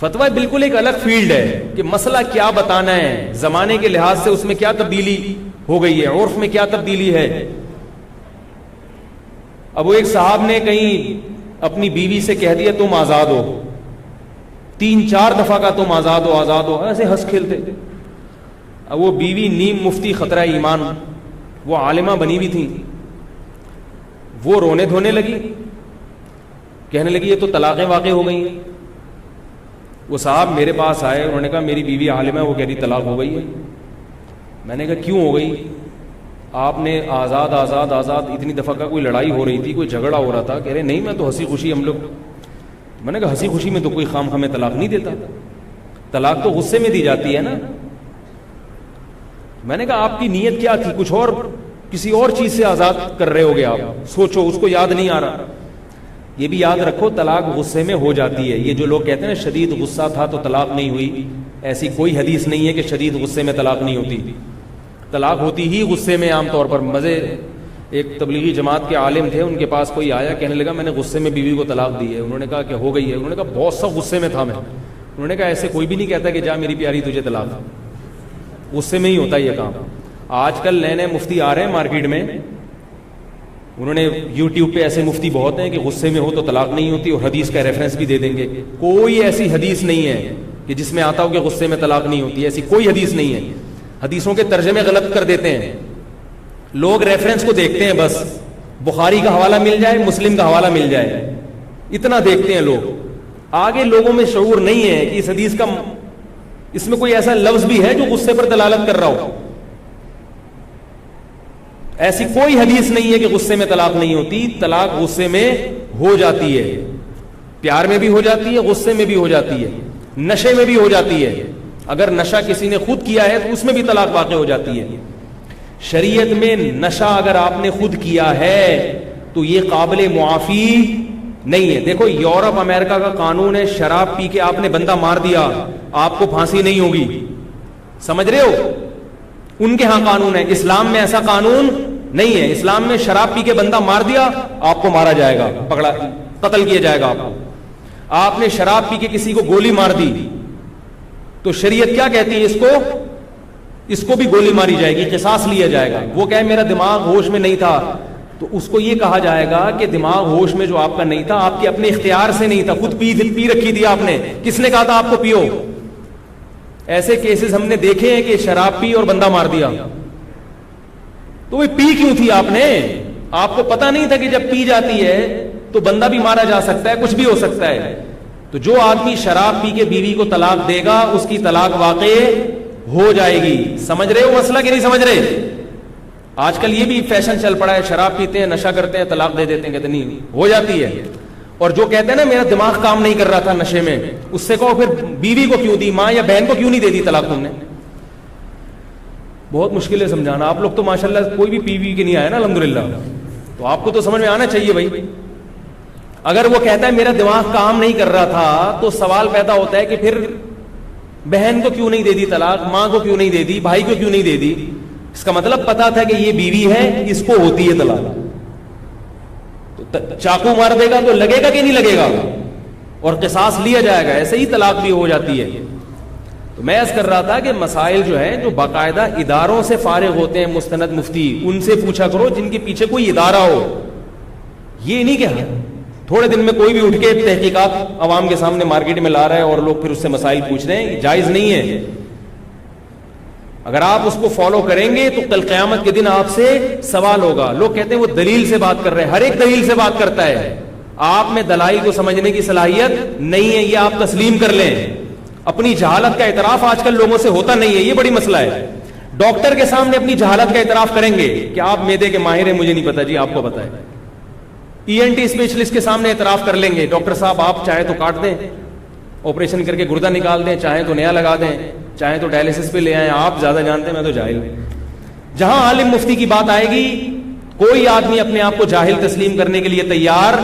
فتویٰ بالکل ایک الگ فیلڈ ہے کہ مسئلہ کیا بتانا ہے، زمانے کے لحاظ سے اس میں کیا تبدیلی ہو گئی ہے، عرف میں کیا تبدیلی ہے. اب وہ ایک صاحب نے کہیں اپنی بیوی سے کہہ دیا تم آزاد ہو، 3-4 دفعہ کا تم آزاد ہو آزاد ہو، ایسے ہنس کھیلتے. اب وہ بیوی نیم مفتی خطرہ ایمان، وہ عالمہ بنی ہوئی تھی، وہ رونے دھونے لگی، کہنے لگی یہ تو طلاقیں واقع ہو گئی ہیں. وہ صاحب میرے پاس آئے، انہوں نے کہا میری بیوی عالمہ ہے، وہ کہہ رہی طلاق ہو گئی ہے. میں نے کہا کیوں ہو گئی؟ آپ نے آزاد آزاد آزاد اتنی دفعہ کا کوئی لڑائی ہو رہی تھی، کوئی جھگڑا ہو رہا تھا. کہہ رہے نہیں میں تو ہنسی خوشی ہم لوگ. میں نے کہا ہنسی خوشی میں تو کوئی خام خامے طلاق نہیں دیتا، طلاق تو غصے میں دی جاتی ہے نا. میں نے کہا آپ کی نیت کیا تھی؟ کچھ اور کسی اور چیز سے آزاد کر رہے ہوگے آپ، سوچو. اس کو یاد نہیں آ رہا. یہ بھی یاد رکھو طلاق غصے میں ہو جاتی ہے. یہ جو لوگ کہتے ہیں نا شدید غصہ تھا تو طلاق نہیں ہوئی، ایسی کوئی حدیث نہیں ہے کہ شدید غصے میں طلاق نہیں ہوتی. طلاق ہوتی ہی غصے میں عام طور پر. مزے ایک تبلیغی جماعت کے عالم تھے، ان کے پاس کوئی آیا، کہنے لگا میں نے غصے میں بیوی کو طلاق دی ہے. انہوں نے کہا کہ ہو گئی ہے. انہوں نے کہا بہت سخت غصے میں تھا میں. انہوں نے کہا ایسے کوئی بھی نہیں کہتا کہ جا میری پیاری تجھے طلاق، غصے میں ہی ہوتا ہے یہ کام. آج کل نئے نئے مفتی آ رہے ہیں مارکیٹ میں، انہوں نے یوٹیوب پہ ایسے مفتی بہت ہیں کہ غصے میں ہو تو طلاق نہیں ہوتی، اور حدیث کا ریفرنس بھی دے دیں گے. کوئی ایسی حدیث نہیں ہے کہ جس میں آتا ہو کہ غصے میں طلاق نہیں ہوتی، ایسی کوئی حدیث نہیں ہے. حدیثوں کے ترجمے غلط کر دیتے ہیں لوگ، ریفرنس کو دیکھتے ہیں بس، بخاری کا حوالہ مل جائے، مسلم کا حوالہ مل جائے، اتنا دیکھتے ہیں لوگ. آگے لوگوں میں شعور نہیں ہے کہ اس حدیث کا اس میں کوئی ایسا لفظ بھی ہے جو غصے پر دلالت کر رہا ہو. ایسی کوئی حدیث نہیں ہے کہ غصے میں طلاق نہیں ہوتی. طلاق غصے میں ہو جاتی ہے، پیار میں بھی ہو جاتی ہے، غصے میں بھی ہو جاتی ہے، نشے میں بھی ہو جاتی ہے. اگر نشہ کسی نے خود کیا ہے تو اس میں بھی طلاق واقع ہو جاتی ہے. شریعت میں نشہ اگر آپ نے خود کیا ہے تو یہ قابل معافی نہیں ہے. دیکھو یورپ امریکہ کا قانون ہے، شراب پی کے آپ نے بندہ مار دیا آپ کو پھانسی نہیں ہوگی. سمجھ رہے ہو؟ ان کے ہاں قانون ہے. اسلام میں ایسا قانون نہیں ہے. اسلام میں شراب پی کے بندہ مار دیا آپ کو مارا جائے گا، پکڑا قتل کیا جائے گا آپ کو. آپ نے شراب پی کے کسی کو گولی مار دی تو شریعت کیا کہتی ہے؟ اس کو بھی گولی ماری جائے گی، قصاص لیا جائے گا. وہ کہے میرا دماغ ہوش میں نہیں تھا تو اس کو یہ کہا جائے گا کہ دماغ ہوش میں جو آپ کا نہیں تھا، آپ کے اپنے اختیار سے نہیں تھا، خود پی رکھی تھی آپ نے. کس نے کہا تھا آپ کو پیو؟ ایسے کیسز ہم نے دیکھے ہیں کہ شراب پی اور بندہ مار دیا. تو وہ پی کیوں تھی آپ نے؟ آپ کو پتا نہیں تھا کہ جب پی جاتی ہے تو بندہ بھی مارا جا سکتا ہے، کچھ بھی ہو سکتا ہے. تو جو آدمی شراب پی کے بیوی کو طلاق دے گا اس کی طلاق واقع ہو جائے گی. سمجھ رہے ہو مسئلہ کہ نہیں سمجھ رہے؟ آج کل یہ بھی فیشن چل پڑا ہے، شراب پیتے ہیں، نشہ کرتے ہیں، طلاق دے دیتے ہیں، کہتے نہیں ہو جاتی ہے. اور جو کہتے ہیں نا میرا دماغ کام نہیں کر رہا تھا نشے میں، اس سے کہو پھر بیوی کو کیوں دی، ماں یا بہن کو کیوں نہیں دے دی طلاق تم نے؟ بہت مشکل ہے سمجھانا. آپ لوگ تو ماشاءاللہ کوئی بھی بیوی کے نہیں آیا نا الحمدللہ، تو آپ کو تو سمجھ میں آنا چاہیے بھائی. اگر وہ کہتا ہے میرا دماغ کام نہیں کر رہا تھا تو سوال پیدا ہوتا ہے کہ پھر بہن کو کیوں نہیں دے دی طلاق، ماں کو کیوں نہیں دے دی، بھائی کو کیوں نہیں دے دی؟ اس کا مطلب پتا تھا کہ یہ بیوی ہے، اس کو ہوتی ہے طلاق. تو چاقو مار دے گا تو لگے گا کہ نہیں لگے گا؟ اور قصاص لیا جائے گا. ایسے ہی طلاق بھی ہو جاتی ہے. تو میں عرض کر رہا تھا کہ مسائل جو ہیں جو باقاعدہ اداروں سے فارغ ہوتے ہیں مستند مفتی، ان سے پوچھا کرو جن کے پیچھے کوئی ادارہ ہو. یہ نہیں کہ تھوڑے دن میں کوئی بھی اٹھ کے تحقیقات عوام کے سامنے مارکیٹ میں لا رہا ہے اور لوگ پھر اس سے مسائل پوچھ رہے ہیں. جائز نہیں ہے. اگر آپ اس کو فالو کریں گے تو کل قیامت کے دن آپ سے سوال ہوگا. لوگ کہتے ہیں وہ دلیل سے بات کر رہے ہیں، ہر ایک دلیل سے بات کرتا ہے. آپ میں دلائل کو سمجھنے کی صلاحیت نہیں ہے، یہ آپ تسلیم کر لیں. اپنی جہالت کا اعتراف آج کل لوگوں سے ہوتا نہیں ہے، یہ بڑی مسئلہ ہے. ڈاکٹر کے سامنے اپنی جہالت کا اعتراف کریں گے کہ آپ میدے کے ماہر ہیں، مجھے نہیں پتا. جی آپ کو پتا ہے. ENT اسپیشلسٹ کے سامنے اعتراف کر لیں گے، ڈاکٹر صاحب آپ چاہے تو کاٹ دیں، آپریشن کر کے گردہ نکال دیں، چاہیں تو نیا لگا دیں، چاہیں تو ڈائلسس پہ لے آئیں، آپ زیادہ جانتے ہیں، میں تو جاہل ہوں. جہاں عالم مفتی کی بات آئے گی کوئی آدمی اپنے آپ کو جاہل تسلیم کرنے کے لیے تیار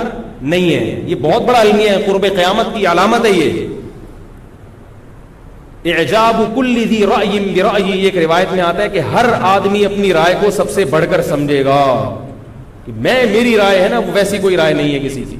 نہیں ہے. یہ بہت بڑا المیہ ہے، قرب قیامت کی علامت ہے. یہ اعجاب کل ذی رأی برأیہ، ایک روایت میں آتا ہے کہ ہر آدمی اپنی رائے کو سب سے بڑھ کر سمجھے گا. کہ میری رائے ہے نا، ویسی کوئی رائے نہیں ہے کسی کی.